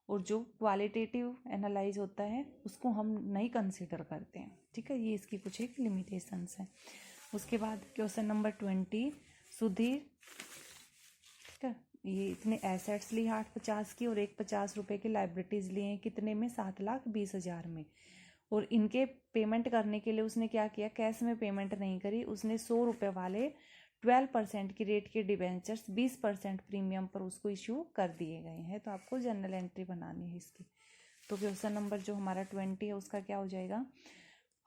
और जो क्वालिटेटिव एनालाइज होता है उसको हम नहीं कंसिडर करते हैं। ठीक है, ये इसकी कुछ एक लिमिटेशंस हैं। उसके बाद क्वेश्चन नंबर 20, सुधीर, ठीक है, ये इतने एसेट्स लिए 850 की और 150 रुपये की लाइबिलिटीज़ लिए हैं, कितने में? 7,20,000 में। और इनके पेमेंट करने के लिए उसने क्या किया? कैश में पेमेंट नहीं करी, उसने 100 रुपये वाले 12% की रेट के डिबेंचर्स 20% प्रीमियम पर उसको इशू कर दिए गए हैं। तो आपको जनरल एंट्री बनानी है इसकी। तो क्वेश्चन नंबर जो हमारा 20 है उसका क्या हो जाएगा?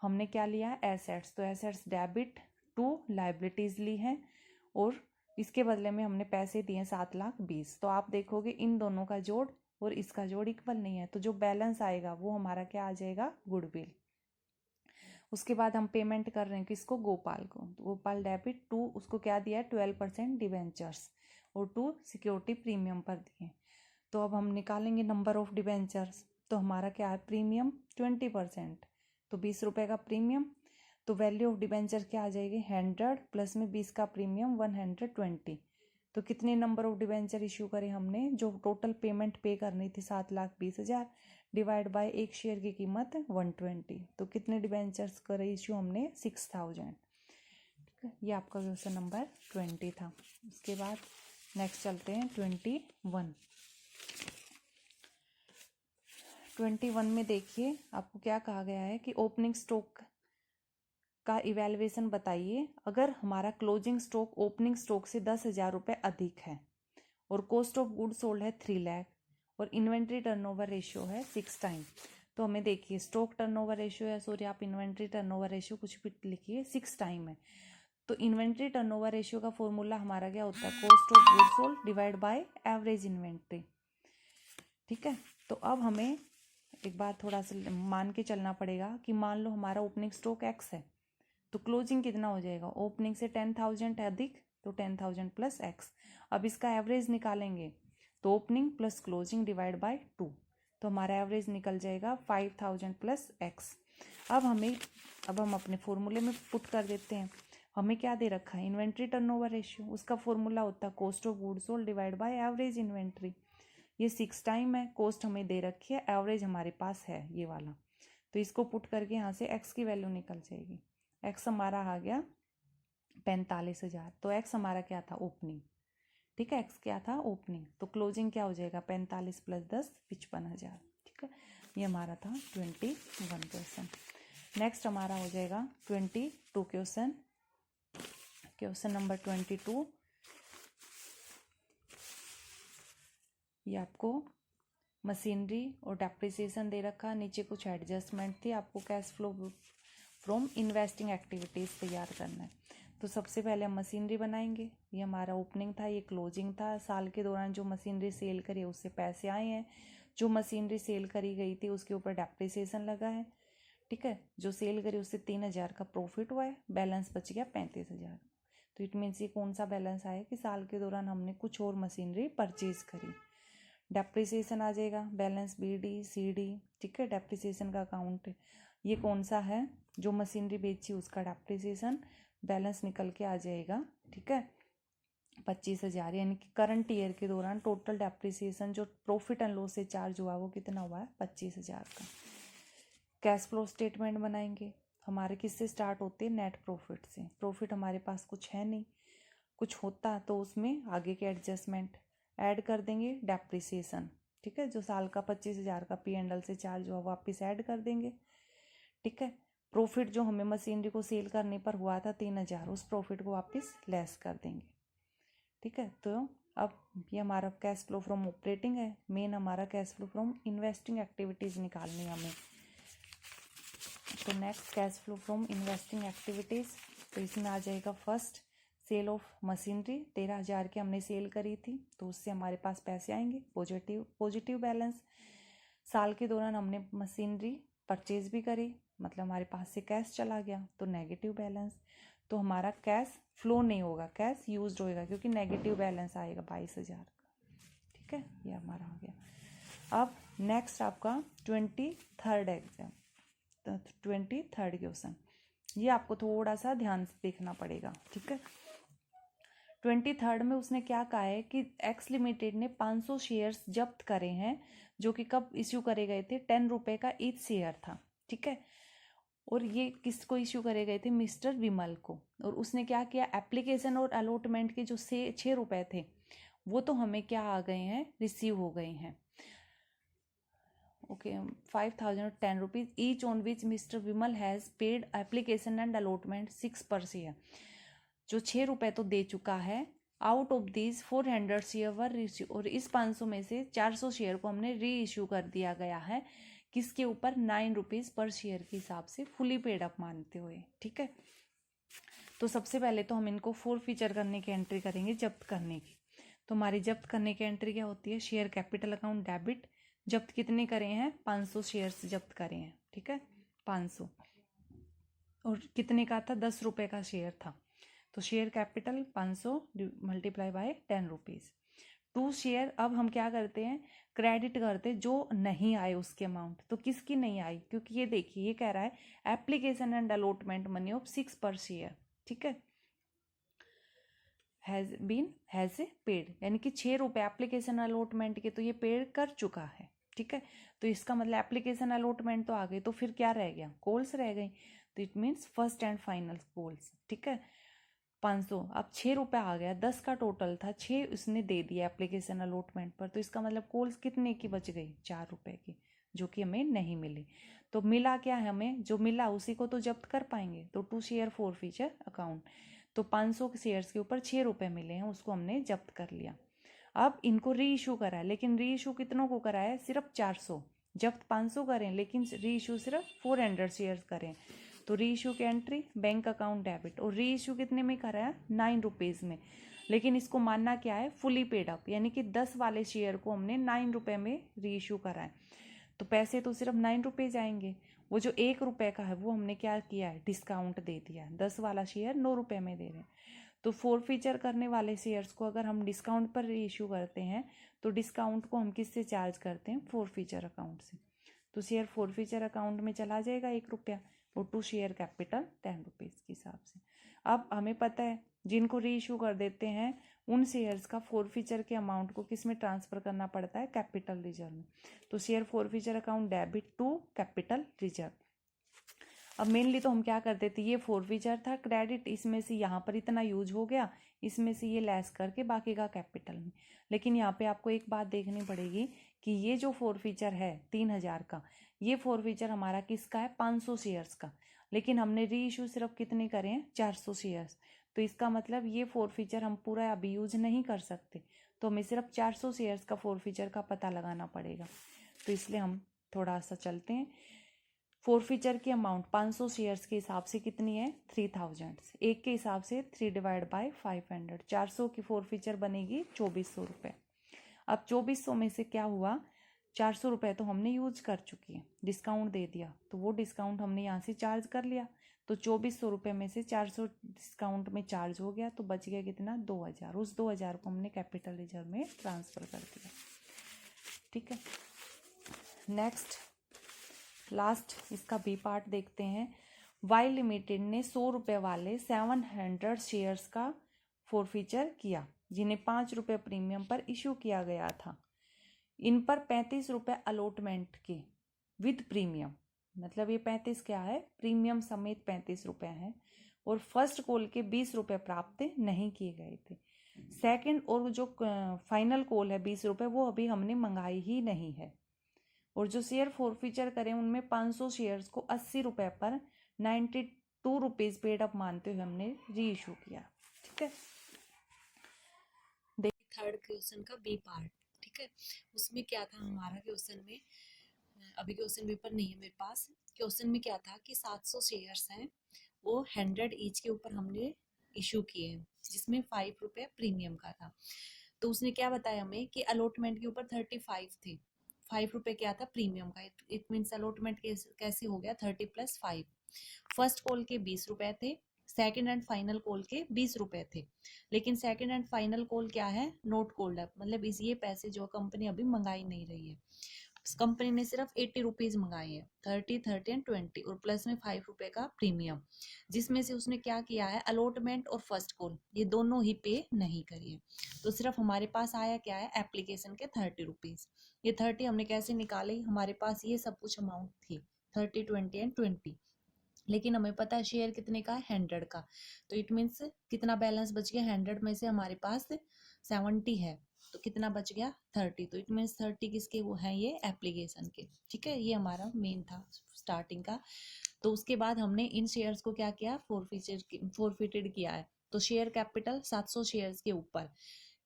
हमने क्या लिया? एसेट्स, तो एसेट्स डेबिट टू लाइबिलिटीज़ ली हैं और इसके बदले में हमने पैसे दिए 7,20,000। तो आप देखोगे इन दोनों का जोड़ और इसका जोड़ इक्वल नहीं है, तो जो बैलेंस आएगा वो हमारा क्या आ जाएगा? गुडविल। उसके बाद हम पेमेंट कर रहे हैं किसको? गोपाल को। तो गोपाल डेबिट टू, उसको क्या दिया? 12% डिबेंचर्स और 2 सिक्योरिटी प्रीमियम पर दिए। तो अब हम निकालेंगे नंबर ऑफ डिबेंचर्स। तो हमारा क्या है? प्रीमियम 20%, तो 20 रुपये का प्रीमियम। तो वैल्यू ऑफ डिबेंचर क्या आ जाएगी? 100 प्लस में 20 का प्रीमियम 120। तो कितने नंबर ऑफ डिबेंचर इशू करे हमने? जो टोटल पेमेंट पे करनी थी 7,20,000 डिवाइड बाय एक शेयर की कीमत 120। तो कितने डिबेंचर्स करे इशू हमने? 6,000। ठीक है, ये आपका क्वेश्चन नंबर 20 था। उसके बाद नेक्स्ट चलते हैं 21। 21 में देखिए आपको क्या कहा गया है कि ओपनिंग स्टॉक का इवैल्यूएशन बताइए अगर हमारा क्लोजिंग स्टॉक ओपनिंग स्टॉक से 10,000 रुपये अधिक है और कॉस्ट ऑफ गुड सोल्ड है 3 लाख और इन्वेंट्री टर्नओवर रेशियो है 6 टाइम। तो हमें देखिए स्टॉक टर्नओवर रेशियो है, सॉरी आप इन्वेंट्री टर्नओवर रेशियो कुछ भी लिखिए, 6 टाइम है। तो इन्वेंट्री टर्नओवर रेशियो का फॉर्मूला हमारा क्या होता है? Cost of good sold divide by average inventory. ठीक है, तो अब हमें एक बार थोड़ा सा मान के चलना पड़ेगा कि मान लो हमारा ओपनिंग स्टॉक एक्स है, तो क्लोजिंग कितना हो जाएगा? ओपनिंग से 10,000 अधिक, तो 10,000 प्लस एक्स। अब इसका एवरेज निकालेंगे तो opening plus closing divide by 2, तो हमारा एवरेज निकल जाएगा 5,000 प्लस एक्स। अब हम अपने फॉर्मूले में पुट कर देते हैं। हमें क्या दे रखा है? इन्वेंट्री टर्नओवर रेशियो, उसका फॉर्मूला होता है cost of goods sold divide by average inventory. ये 6 टाइम है, कॉस्ट हमें दे रखी है, एवरेज हमारे पास है ये वाला। तो इसको पुट करके यहाँ से एक्स की वैल्यू निकल जाएगी। एक्स हमारा आ गया 45,000। तो एक्स हमारा क्या था? ओपनिंग। ठीक है, एक्स क्या था? ओपनिंग। तो क्लोजिंग क्या हो जाएगा? 45 प्लस 10 55,000। ठीक है, ये हमारा था 21 क्वेश्चन। नेक्स्ट हमारा हो जाएगा 22 क्वेश्चन। क्वेश्चन नंबर 22, ये आपको मशीनरी और डेप्रिसिएशन दे रखा, नीचे कुछ एडजस्टमेंट थी, आपको cash flow from investing activities तैयार करना है। तो सबसे पहले हम मशीनरी बनाएंगे। ये हमारा ओपनिंग था, ये क्लोजिंग था। साल के दौरान जो मशीनरी सेल करी उससे पैसे आए हैं, जो मशीनरी सेल करी गई थी उसके ऊपर डेप्रिसिएशन लगा है। ठीक है, जो सेल करी उससे 3,000 का प्रॉफिट हुआ है, बैलेंस बच गया 35,000। तो इट मीन्स ये कौन सा बैलेंस आया कि साल के दौरान हमने कुछ और मशीनरी परचेज करी। डेप्रिसिएशन आ जाएगा, बैलेंस BD CD। ठीक है, डेप्रिसिएशन का अकाउंट ये कौन सा है, जो मशीनरी बेची उसका डेप्रिसिएशन बैलेंस निकल के आ जाएगा। ठीक है, 25,000, यानी कि करंट ईयर के दौरान टोटल डेप्रिसिएशन जो प्रॉफिट एंड लॉस से चार्ज हुआ वो कितना हुआ है, 25,000 का। कैश फ्लो स्टेटमेंट बनाएंगे, हमारे किससे स्टार्ट होते हैं, नेट प्रॉफिट से। प्रॉफिट हमारे पास कुछ है नहीं, कुछ होता तो उसमें आगे के एडजस्टमेंट ऐड कर देंगे, डेप्रिसिएशन। ठीक है, जो साल का 25,000 का P&L से चार्ज हुआ वापस ऐड कर देंगे। ठीक है, प्रॉफिट जो हमें मशीनरी को सेल करने पर हुआ था 3,000, उस प्रॉफिट को वापस लेस कर देंगे। ठीक है, तो अब ये हमारा कैश फ्लो फ्रॉम ऑपरेटिंग है। मेन हमारा cash flow from investing activities निकालनी है हमें। तो next cash flow from investing activities, तो इसमें आ जाएगा फर्स्ट सेल ऑफ मशीनरी। 13,000 की हमने सेल करी थी, तो उससे हमारे पास पैसे आएंगे, पॉजिटिव बैलेंस। साल के दौरान हमने मशीनरी परचेज भी करी, मतलब हमारे पास से कैश चला गया, तो नेगेटिव बैलेंस। तो हमारा कैश फ्लो नहीं होगा, कैश यूज्ड होएगा, क्योंकि नेगेटिव बैलेंस आएगा 22,000 का। ठीक है, ये हमारा हो गया। अब नेक्स्ट आपका 23rd एग्जाम, 23rd क्वेश्चन, ये आपको थोड़ा सा ध्यान से देखना पड़ेगा। ठीक है, 23rd में उसने क्या कहा है कि एक्स लिमिटेड ने 500 शेयर्स जब्त करे हैं, जो कि कब इश्यू करे गए थे, 10 रुपए का ईच शेयर था। ठीक है, और ये किसको इश्यू करे गए थे, मिस्टर विमल को। और उसने क्या किया, एप्लीकेशन और अलॉटमेंट के जो 6 रुपए थे वो तो हमें क्या आ गए हैं, रिसीव हो गए हैं। Okay, 5,010 rupees each on which mister Vimal has paid application and allotment 6 पर शेयर। जो 6 रुपए तो दे चुका है, out of these 400 share were receive, और इस 500 में से 400 शेयर को हमने री इश्यू कर दिया गया है, किसके ऊपर, 9 रुपीज पर शेयर के हिसाब से, फुली पेड अप मानते हुए। ठीक है, तो सबसे पहले तो हम इनको फोर फीचर करने की एंट्री करेंगे, जब्त करने की। तो हमारी जब्त करने की एंट्री क्या होती है, शेयर कैपिटल अकाउंट डेबिट। जब्त कितने करे हैं, 500 शेयर्स जब्त करे हैं। ठीक है, 500, और कितने का था, 10 रुपए का शेयर था, तो share capital 500 multiply by 10 rupees. 2 share, अब हम क्या करते हैं, क्रेडिट करते जो नहीं आए उसके अमाउंट। तो किसकी नहीं आई, क्योंकि ये देखिए ये कह रहा है application and allotment money of 6 पर शेयर। ठीक है, हैज पेड, यानी कि 6 रुपए एप्लीकेशन अलॉटमेंट के तो ये पेड कर चुका है। ठीक है, तो इसका मतलब एप्लीकेशन अलॉटमेंट तो आ गई, तो फिर क्या रह गया, कॉल्स रह गई, तो it means first and final calls. ठीक है, 500, अब 6 रुपए आ गया, 10 का टोटल था, 6 उसने दे दिया एप्लीकेशन अलॉटमेंट पर, तो इसका मतलब कॉल्स कितने की बच गई, 4 रुपए की, जो कि हमें नहीं मिली। तो मिला क्या है, हमें जो मिला उसी को तो जब्त कर पाएंगे। तो 2 शेयर 4 फीचर अकाउंट, तो 500 के शेयर्स के ऊपर 6 रुपए मिले हैं, उसको हमने जब्त कर लिया। अब इनको री इशू करा है, लेकिन री इशू कितनों को करा है, सिर्फ 400। जब्त 500 करें, लेकिन री इशू सिर्फ 400 शेयर्स करें। तो री इशू की एंट्री बैंक अकाउंट डेबिट, और री इशू कितने में करा है, 9 रुपीज़ में। लेकिन इसको मानना क्या है, फुली पेड अप, यानी कि 10 वाले शेयर को हमने 9 रुपए में री इशू करा है, तो पैसे तो सिर्फ 9 रुपीज़ आएंगे। वो जो 1 रुपए का है वो हमने क्या किया है, डिस्काउंट दे दिया है, 10 वाला शेयर 9 रुपए में दे रहे हैं। तो फोर फीचर करने वाले शेयर्स को अगर हम डिस्काउंट पर इशू करते हैं, तो डिस्काउंट को हम किससे चार्ज करते हैं, फोर फीचर अकाउंट से। तो शेयर फोर फीचर अकाउंट में चला जाएगा 1 रुपया, और 2 शेयर कैपिटल 10 रुपीज़ के हिसाब से। अब हमें पता है जिनको री इशू कर देते हैं उन शेयर्स का फोर फीचर के अमाउंट को किस में ट्रांसफर करना पड़ता है, कैपिटल रिजर्व में। तो share forfeiture account debit to capital reserve. अब मेनली तो हम क्या करते थे, ये फोर फीचर था क्रेडिट, इसमें से यहाँ पर इतना यूज हो गया, इसमें से ये लेस करके बाकी का कैपिटल में। लेकिन यहाँ पे आपको एक बात देखनी पड़ेगी कि ये जो फोर फीचर है 3,000 का, ये फोर फीचर हमारा किसका है, 500 शेयर्स का। लेकिन हमने री इशू सिर्फ कितने करे हैं, 400 शेयर्स। तो इसका मतलब ये फोर फीचर हम पूरा अभी यूज नहीं कर सकते, तो हमें सिर्फ 400 शेयर्स का फोर फीचर का पता लगाना पड़ेगा। तो इसलिए हम थोड़ा सा चलते हैं। फोर फीचर की अमाउंट 500 शेयर्स के हिसाब से कितनी है, 3000। एक के हिसाब से 3 डिवाइड बाई 500, 400 की फोर फीचर बनेगी 2400 रुपये। अब 2400 में से क्या हुआ, 400 रुपये तो हमने यूज कर चुकी है, डिस्काउंट दे दिया, तो वो डिस्काउंट हमने यहाँ से चार्ज कर लिया। तो 2400 रुपये में से 400 डिस्काउंट में चार्ज हो गया, तो बच गया कितना, 2000। उस 2000 को हमने कैपिटल रिजर्व में ट्रांसफ़र कर दिया। ठीक है, नेक्स्ट लास्ट इसका बी पार्ट देखते हैं। वाई लिमिटेड ने 100 रुपये वाले 700 शेयर्स का फोरफीचर किया, जिन्हें 5 रुपये प्रीमियम पर इशू किया गया था। इन पर 35 रुपये अलॉटमेंट के विद प्रीमियम, मतलब ये 35 क्या है, प्रीमियम समेत 35 रुपये हैं, और फर्स्ट कॉल के 20 रुपये प्राप्त नहीं किए गए थे। सेकंड और जो फाइनल कॉल है 20 रुपये, वो अभी हमने मंगाई ही नहीं है। और जो शेयर फोरफीचर करें उनमें 500 शेयर्स को 80 रुपये पर 92 रुपीज़ पेड अप मानते हुए हमने री इशू किया। ठीक है, थर्ड क्वेश्चन का बी पार्ट। ठीक है, उसमें क्या था हमारा क्वेश्चन में, अभी क्वेश्चन पेपर नहीं है मेरे पास। क्वेश्चन में क्या था कि 700 शेयर्स हैं, वो 100 ईच के ऊपर हमने इशू किए हैं, जिसमें 5 रुपये प्रीमियम का था। तो उसने क्या बताया हमें कि अलॉटमेंट के ऊपर 35 थे, 5 रुपये क्या था प्रीमियम का। इट मीन्स अलॉटमेंट कैसे हो गया 30 + 5। फर्स्ट कॉल के 20 रुपये थे, सेकंड एंड फाइनल कॉल के 20 रुपये थे। लेकिन सेकंड एंड फाइनल कॉल क्या है, नोट कॉल्ड अप, मतलब इस ये पैसे जो कंपनी अभी मंगाई नहीं रही है, कंपनी ने सिर्फ 80 रुपीज मंगाए हैं, 30, 30 एंड 20, और प्लस में 5 रुपए का प्रीमियम, जिसमें से उसने क्या किया है, अलॉटमेंट और फर्स्ट कॉल ये दोनों ही पे नहीं करी है। तो सिर्फ हमारे पास आया क्या है, एप्लीकेशन के 30 रुपीज। ये 30 हमने कैसे निकाले, हमारे पास ये सब कुछ अमाउंट थी 30, 20 एंड 20, लेकिन हमें पता है शेयर कितने का है, 100 का। तो इट मीन्स कितना बैलेंस बच गया, 100 में से हमारे पास 70 है, तो कितना बच गया 30। तो इट मीन्स 30 किसके वो हैं, ये एप्लीकेशन के। ठीक है, ये हमारा मेन था स्टार्टिंग का। तो उसके बाद हमने इन शेयर्स को क्या किया, फोरफिटेड किया है। तो शेयर कैपिटल 700 शेयर्स के ऊपर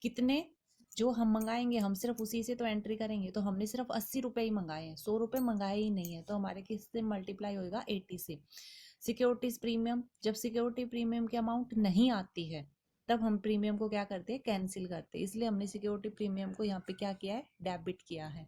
कितने जो हम मंगाएंगे, हम सिर्फ उसी से तो एंट्री करेंगे। तो हमने सिर्फ 80 रुपये ही मंगाए हैं, 100 रुपये मंगाए ही नहीं है, तो हमारे किससे मल्टीप्लाई होगा, 80 से। सिक्योरिटीज प्रीमियम, जब सिक्योरिटी प्रीमियम की अमाउंट नहीं आती है तब हम प्रीमियम को क्या करते हैं, कैंसिल करते हैं। इसलिए हमने सिक्योरिटी प्रीमियम को यहाँ पे क्या किया है, डेबिट किया है।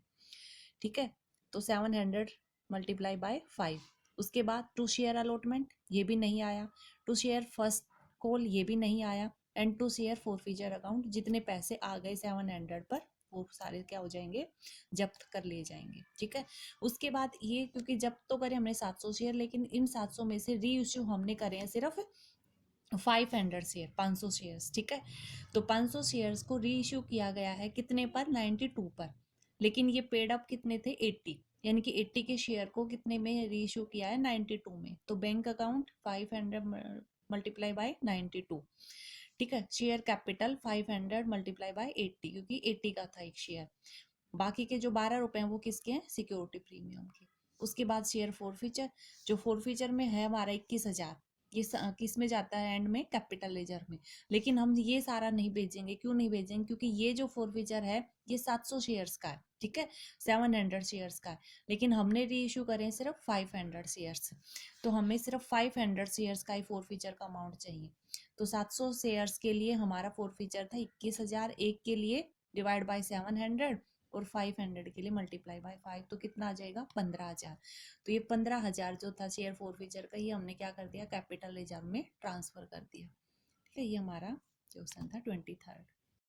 ठीक है, तो 700 मल्टीप्लाई बाय 5। उसके बाद टू शेयर अलॉटमेंट, ये भी नहीं आया। टू शेयर फर्स्ट कॉल, ये भी नहीं आया। And to share forfeiture account, जितने पैसे आ गए 700 पर, वो सारे क्या हो जाएंगे, जब्त कर लिए जाएंगे। ठीक है, उसके बाद ये क्योंकि जब्त तो करे हमने 700 शेयर, लेकिन इन 700 में से री इश्यू हमने करे हैं सिर्फ 500 शेयर, 500 शेयर्स। ठीक है, तो 500 शेयर्स को री इश्यू किया गया है कितने पर, 92 पर। लेकिन ये पेड अप कितने थे, 80, यानी कि 80 के शेयर को कितने में री इश्यू किया है, 92 में। तो बैंक अकाउंट 500 मल्टीप्लाई बाय 92। ठीक है, शेयर कैपिटल 500 मल्टीप्लाई बाय 80, क्योंकि 80 का था एक शेयर। बाकी के जो 12 रुपए हैं वो किसके हैं, सिक्योरिटी प्रीमियम के। उसके बाद शेयर फोरफीचर, जो फोरफीचर में है हमारा 21,000, ये किस में जाता है, एंड में कैपिटल लेजर में। लेकिन हम ये सारा नहीं भेजेंगे, क्यों नहीं भेजेंगे, क्योंकि ये जो फोरफीचर है ये 700 शेयर्स का है। ठीक है, 700 शेयर्स का है, लेकिन हमने री इशू करें सिर्फ 500 शेयर्स, तो हमें सिर्फ 500 शेयर्स का ही फोरफीचर का अमाउंट चाहिए। तो 700 शेयर्स के लिए हमारा फोरफीचर था 21,000, एक के लिए डिवाइड बाय 700, और 500 के लिए मल्टीप्लाई बाय 5, तो कितना आ जाएगा, 15,000। तो ये 15,000 जो था शेयर फोरफीचर का, ये हमने क्या कर दिया, कैपिटल लेजर में ट्रांसफर कर दिया। ठीक है, ये हमारा क्वेश्चन था 23rd।